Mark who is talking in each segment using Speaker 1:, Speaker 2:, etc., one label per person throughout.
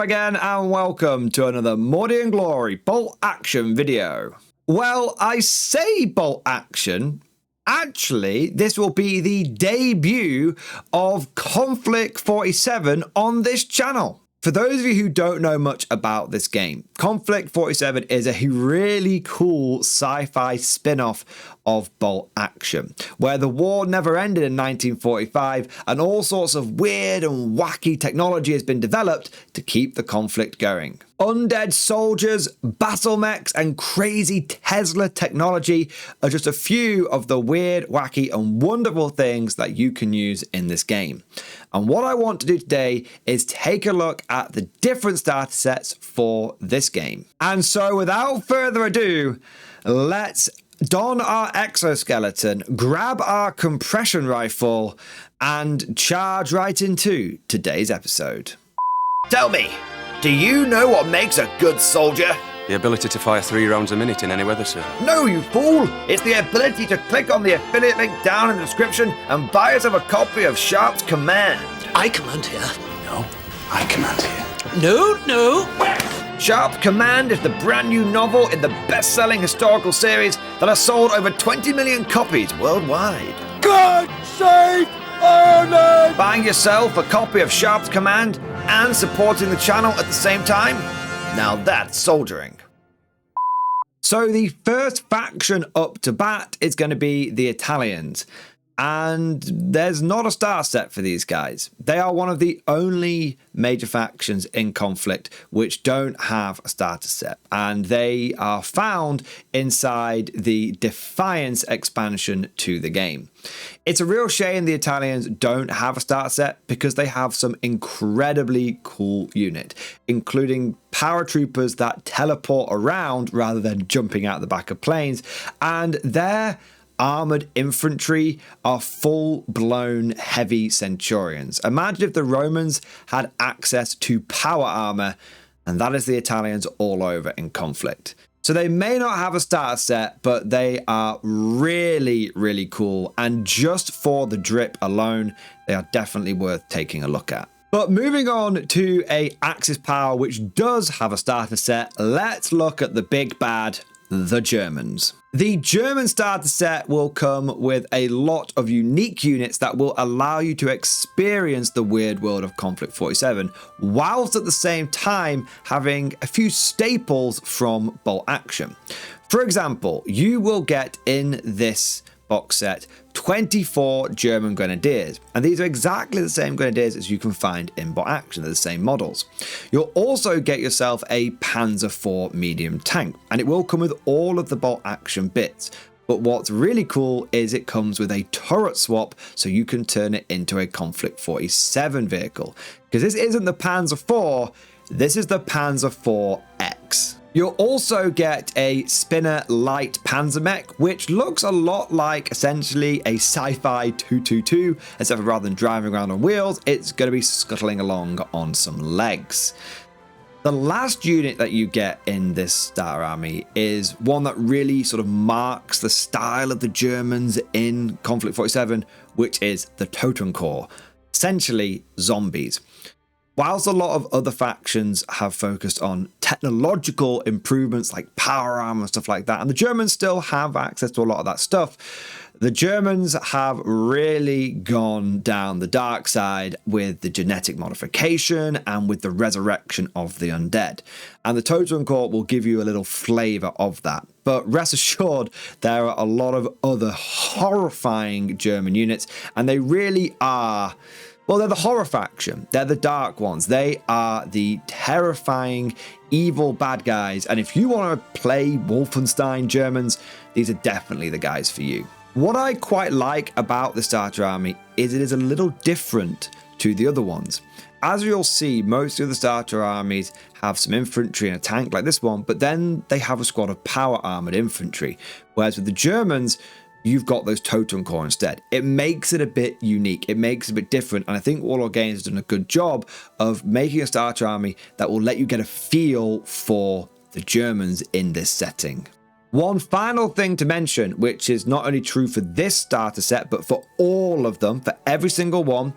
Speaker 1: Hello again and welcome to another Mordy and Glory bolt action video. Well, I say bolt action. Actually, this will be the debut of Konflict 47 on this channel. For those of you who don't know much about this game, Konflict 47 is a really cool sci-fi spin-off of bolt action, where the war never ended in 1945 and all sorts of weird and wacky technology has been developed to keep the conflict going. Undead soldiers, battle mechs, and crazy Tesla technology are just a few of the weird, wacky, and wonderful things that you can use in this game. And what I want to do today is take a look at the different starter sets for this game. And so without further ado, let's don our exoskeleton, grab our compression rifle, and charge right into today's episode. Tell me, do you know what makes a good soldier?
Speaker 2: The ability to fire 3 rounds a minute in any weather, sir.
Speaker 1: No, you fool! It's the ability to click on the affiliate link down in the description and buy yourself a copy of Sharp's Command.
Speaker 3: I command here.
Speaker 2: No, I command here.
Speaker 3: No.
Speaker 1: Sharp's Command is the brand new novel in the best-selling historical series that has sold over 20 million copies worldwide.
Speaker 3: God save Ireland!
Speaker 1: Buying yourself a copy of Sharp's Command and supporting the channel at the same time? Now that's soldiering. So the first faction up to bat is going to be the Italians. And there's not a star set for these guys. They are one of the only major factions in Konflict which don't have a starter set. And they are found inside the Defiance expansion to the game. It's a real shame the Italians don't have a starter set because they have some incredibly cool unit, including paratroopers that teleport around rather than jumping out the back of planes. And their armored infantry are full-blown heavy centurions. Imagine if the Romans had access to power armor, and that is the Italians all over in Konflict. So they may not have a starter set, but they are really, really cool. And just for the drip alone, they are definitely worth taking a look at. But moving on to a Axis power which does have a starter set, let's look at the big bad, the Germans. The German starter set will come with a lot of unique units that will allow you to experience the weird world of Konflict 47, whilst at the same time having a few staples from bolt action. For example, you will get in this box set 24 German grenadiers, and these are exactly the same grenadiers as you can find in bolt action. They're the same models. You'll also get yourself a Panzer IV medium tank, and it will come with all of the bolt action bits. But what's really cool is it comes with a turret swap, so you can turn it into a Konflict 47 vehicle. Because this isn't the Panzer IV, this is the Panzer IV-X. You'll also get a Spinner light panzer mech, which looks a lot like essentially a sci-fi 222, except for rather than driving around on wheels, it's going to be scuttling along on some legs. The last unit that you get in this starter army is one that really sort of marks the style of the Germans in Konflict 47, which is the Totem Corps, essentially zombies. Whilst a lot of other factions have focused on technological improvements like power armor and stuff like that, and the Germans still have access to a lot of that stuff, the Germans have really gone down the dark side with the genetic modification and with the resurrection of the undead. And the Totem Corps will give you a little flavour of that. But rest assured, there are a lot of other horrifying German units, and they really are... well, they're the horror faction. They're the dark ones. They are the terrifying, evil bad guys. And if you want to play Wolfenstein Germans, these are definitely the guys for you. What I quite like about the starter army is it is a little different to the other ones. As you'll see, most of the starter armies have some infantry and a tank like this one, but then they have a squad of power armored infantry. Whereas with the Germans, you've got those Totem Corps instead. It makes it a bit unique. It makes it a bit different. And I think Warlord Games has done a good job of making a starter army that will let you get a feel for the Germans in this setting. One final thing to mention, which is not only true for this starter set, but for all of them, for every single one,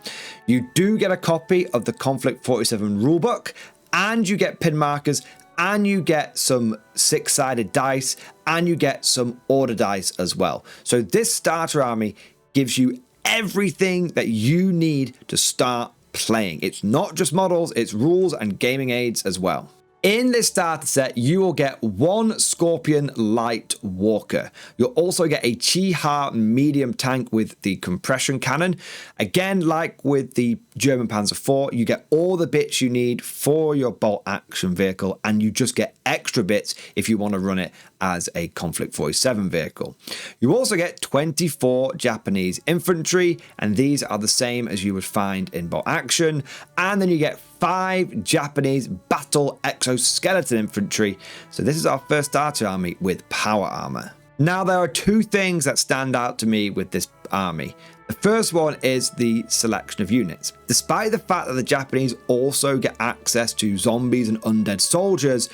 Speaker 1: you do get a copy of the Konflict 47 rulebook and you get pin markers, and you get some 6-sided dice, and you get some order dice as well. So this starter army gives you everything that you need to start playing. It's not just models, it's rules and gaming aids as well. In this starter set, you will get 1 Scorpion Light Walker. You'll also get a Chi-Ha medium tank with the compression cannon. Again, like with the German Panzer IV, you get all the bits you need for your bolt action vehicle, and you just get extra bits if you want to run it as a Konflikt 47 vehicle. You also get 24 Japanese infantry, and these are the same as you would find in bolt action. And then you get 5 Japanese battle exoskeleton infantry. So this is our first starter army with power armor. Now, there are 2 things that stand out to me with this army. The first one is the selection of units. Despite the fact that the Japanese also get access to zombies and undead soldiers,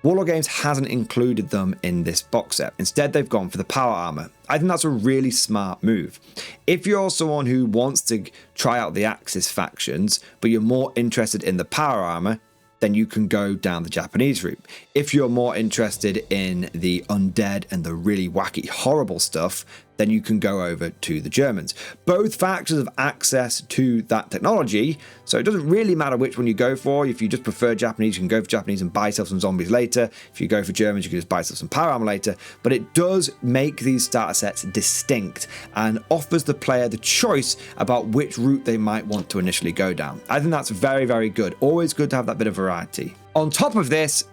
Speaker 1: Warlord Games hasn't included them in this box set. Instead, they've gone for the power armor. I think that's a really smart move. If you're someone who wants to try out the Axis factions, but you're more interested in the power armor, then you can go down the Japanese route. If you're more interested in the undead and the really wacky, horrible stuff, then you can go over to the Germans. Both factions have access to that technology, so it doesn't really matter which one you go for. If you just prefer Japanese, you can go for Japanese and buy yourself some zombies later. If you go for Germans, you can just buy yourself some power armor later. But it does make these starter sets distinct and offers the player the choice about which route they might want to initially go down. I think that's very, very good. Always good to have that bit of variety. On top of this,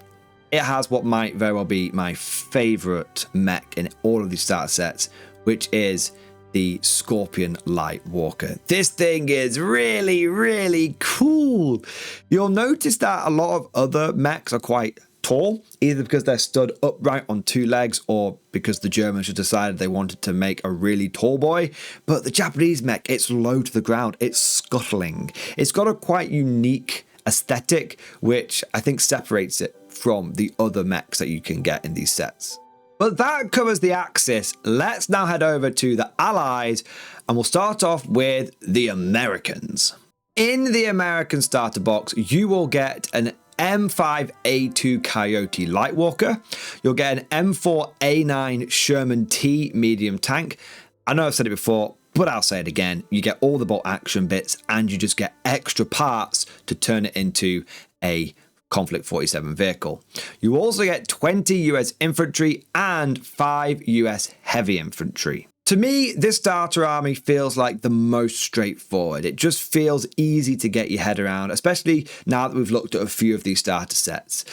Speaker 1: it has what might very well be my favorite mech in all of these starter sets, which is the Scorpion Light Walker. This thing is really, really cool. You'll notice that a lot of other mechs are quite tall, either because they're stood upright on 2 legs or because the Germans just decided they wanted to make a really tall boy. But the Japanese mech, it's low to the ground. It's scuttling. It's got a quite unique aesthetic, which I think separates it from the other mechs that you can get in these sets. But that covers the Axis. Let's now head over to the Allies, and we'll start off with the Americans. In the American starter box, you will get an M5A2 Coyote Lightwalker. You'll get an M4A9 Sherman T medium tank. I know I've said it before, but I'll say it again. You get all the bolt action bits, and you just get extra parts to turn it into a Konflikt 47 vehicle. You also get 20 US infantry and 5 US heavy infantry. To me, this starter army feels like the most straightforward. It just feels easy to get your head around, especially now that we've looked at a few of these starter sets.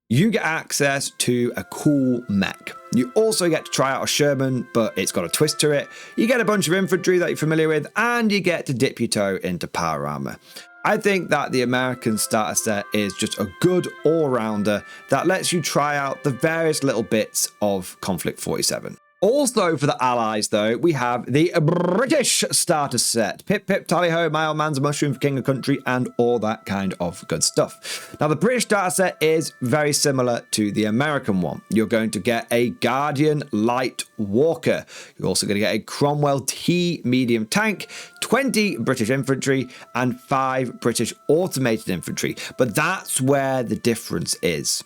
Speaker 1: You get access to a cool mech. You also get to try out a Sherman, but it's got a twist to it. You get a bunch of infantry that you're familiar with, and you get to dip your toe into power armor. I think that the American starter set is just a good all-rounder that lets you try out the various little bits of Konflikt 47. Also for the Allies, though, we have the British starter set. Pip, pip, tally-ho, my old man's a mushroom for king of country, and all that kind of good stuff. Now, the British starter set is very similar to the American one. You're going to get a Guardian Light Walker. You're also going to get a Cromwell T medium tank, 20 British infantry, and 5 British automated infantry. But that's where the difference is.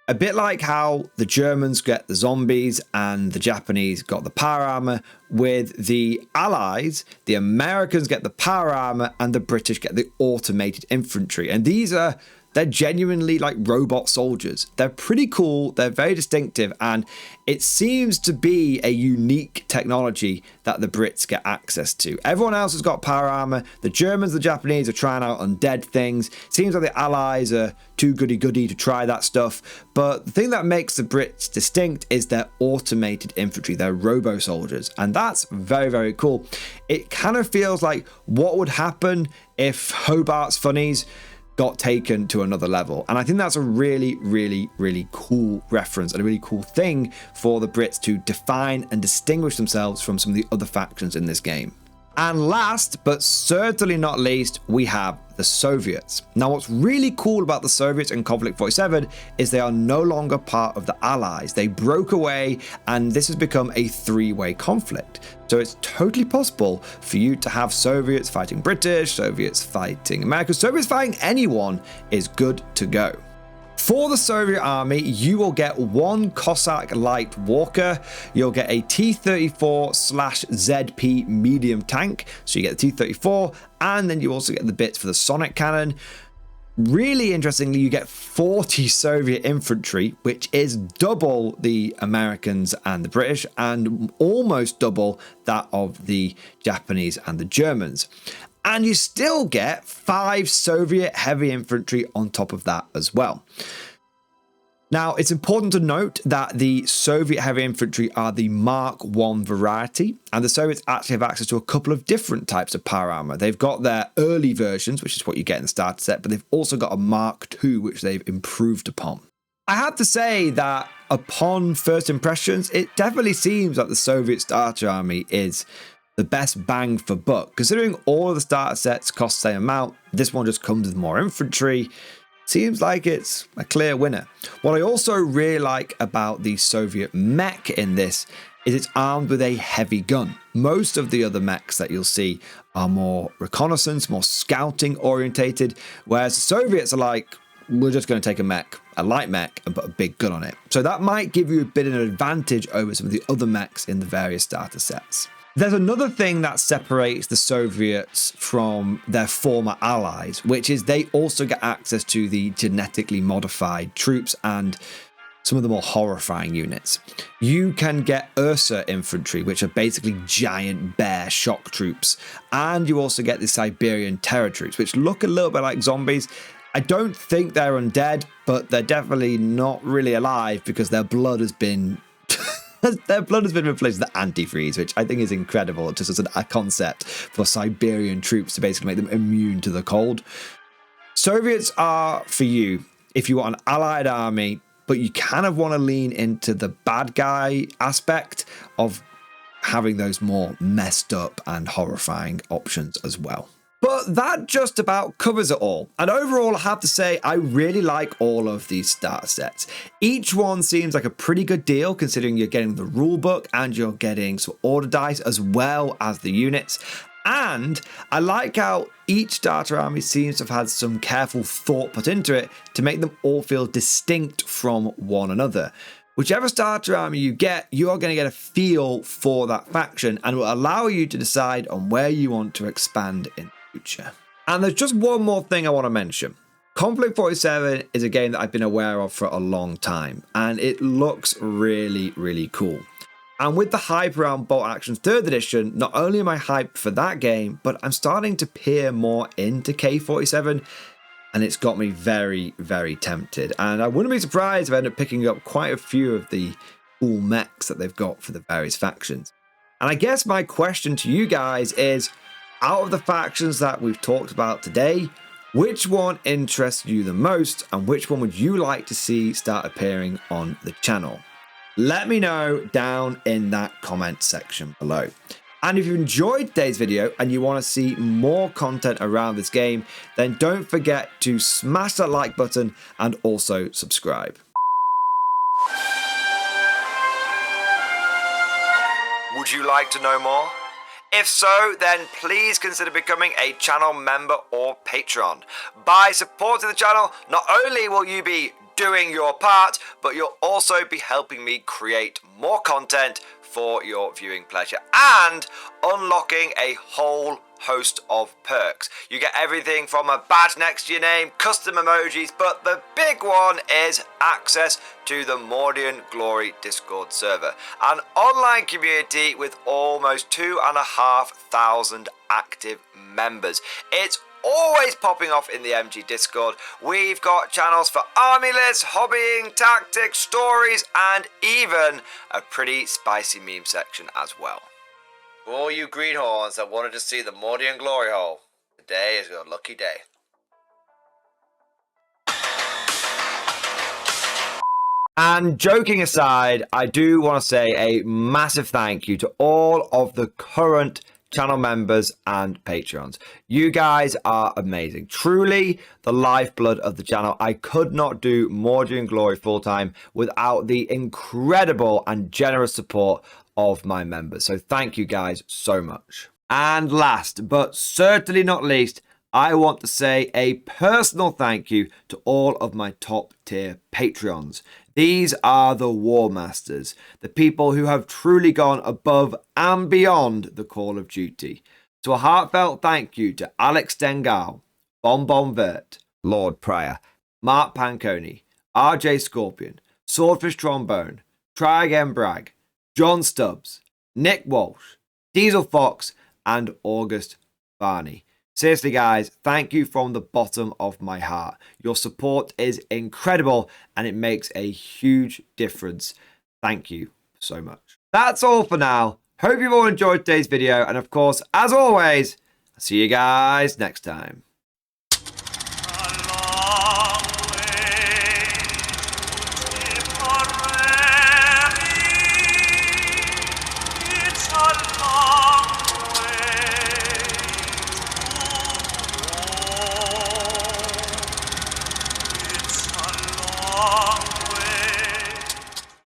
Speaker 1: A bit like how the Germans get the zombies and the Japanese got the power armor, with the Allies, the Americans get the power armor and the British get the automated infantry. And they're genuinely like robot soldiers. They're pretty cool, they're very distinctive, and it seems to be a unique technology that the Brits get access to. Everyone else has got power armor. The Germans, the Japanese are trying out undead things. Seems like the Allies are too goody-goody to try that stuff. But the thing that makes the Brits distinct is their automated infantry, their robo-soldiers. And that's very, very cool. It kind of feels like what would happen if Hobart's Funnies got taken to another level. And I think that's a really, really, really cool reference and a really cool thing for the Brits to define and distinguish themselves from some of the other factions in this game. And last, but certainly not least, we have the Soviets. Now, what's really cool about the Soviets in Konflikt 47 is they are no longer part of the Allies. They broke away, and this has become a three-way conflict. So it's totally possible for you to have Soviets fighting British, Soviets fighting America, Soviets fighting anyone is good to go. For the Soviet army, you will get one Cossack light walker, you'll get a T-34/ZP medium tank, so you get the T-34, and then you also get the bits for the sonic cannon. Really interestingly, you get 40 Soviet infantry, which is double the Americans and the British, and almost double that of the Japanese and the Germans. And you still get 5 Soviet heavy infantry on top of that as well. Now, it's important to note that the Soviet heavy infantry are the Mark I variety, and the Soviets actually have access to a couple of different types of power armor. They've got their early versions, which is what you get in the starter set, but they've also got a Mark II, which they've improved upon. I have to say that upon first impressions, it definitely seems like the Soviet starter army is the best bang for buck. Considering all of the starter sets cost the same amount, this one just comes with more infantry. Seems like it's a clear winner. What I also really like about the Soviet mech in this is it's armed with a heavy gun. Most of the other mechs that you'll see are more reconnaissance, more scouting orientated, whereas the Soviets are like, we're just going to take a light mech, and put a big gun on it. So that might give you a bit of an advantage over some of the other mechs in the various starter sets. There's another thing that separates the Soviets from their former allies, which is they also get access to the genetically modified troops and some of the more horrifying units. You can get Ursa infantry, which are basically giant bear shock troops, and you also get the Siberian terror troops, which look a little bit like zombies. I don't think they're undead, but they're definitely not really alive because their blood has been replaced with antifreeze, which I think is incredible, just as a concept for Siberian troops to basically make them immune to the cold. Soviets are for you if you want an allied army, but you kind of want to lean into the bad guy aspect of having those more messed up and horrifying options as well. But that just about covers it all. And overall, I have to say, I really like all of these starter sets. Each one seems like a pretty good deal, considering you're getting the rulebook and you're getting some order dice as well as the units. And I like how each starter army seems to have had some careful thought put into it to make them all feel distinct from one another. Whichever starter army you get, you are going to get a feel for that faction and will allow you to decide on where you want to expand in. And there's just one more thing I want to mention. Konflikt 47 is a game that I've been aware of for a long time, and it looks really, really cool. And with the hype around Bolt Action's 3rd edition, not only am I hyped for that game, but I'm starting to peer more into K47, and it's got me very, very tempted. And I wouldn't be surprised if I end up picking up quite a few of the cool mechs that they've got for the various factions. And I guess my question to you guys is, out of the factions that we've talked about today, which one interests you the most and which one would you like to see start appearing on the channel? Let me know down in that comment section below. And if you enjoyed today's video and you want to see more content around this game, then don't forget to smash that like button and also subscribe. Would you like to know more? If so, then please consider becoming a channel member or patron. By supporting the channel, not only will you be doing your part, but you'll also be helping me create more content for your viewing pleasure and unlocking a whole host of perks. You get everything from a badge next to your name, custom emojis, but the big one is access to the Mordian Glory Discord server, an online community with almost 2,500 active members. It's always popping off in the MG Discord. We've got channels for army lists, hobbying, tactics, stories, and even a pretty spicy meme section as well. For all you greenhorns that wanted to see the Mordian Glory Hole, today is your lucky day. And joking aside, I do want to say a massive thank you to all of the current channel members, and Patreons. You guys are amazing. Truly the lifeblood of the channel. I could not do Mordy and Glory full-time without the incredible and generous support of my members. So thank you guys so much. And last, but certainly not least, I want to say a personal thank you to all of my top tier Patreons. These are the War Masters, the people who have truly gone above and beyond the call of duty. So a heartfelt thank you to Alex Dengal, Bon Vert, Lord Pryor, Mark Panconi, RJ Scorpion, Swordfish Trombone, Try Again Bragg, John Stubbs, Nick Walsh, Diesel Fox, and August Barney. Seriously, guys, thank you from the bottom of my heart. Your support is incredible and it makes a huge difference. Thank you so much. That's all for now. Hope you've all enjoyed today's video. And of course, as always, I'll see you guys next time.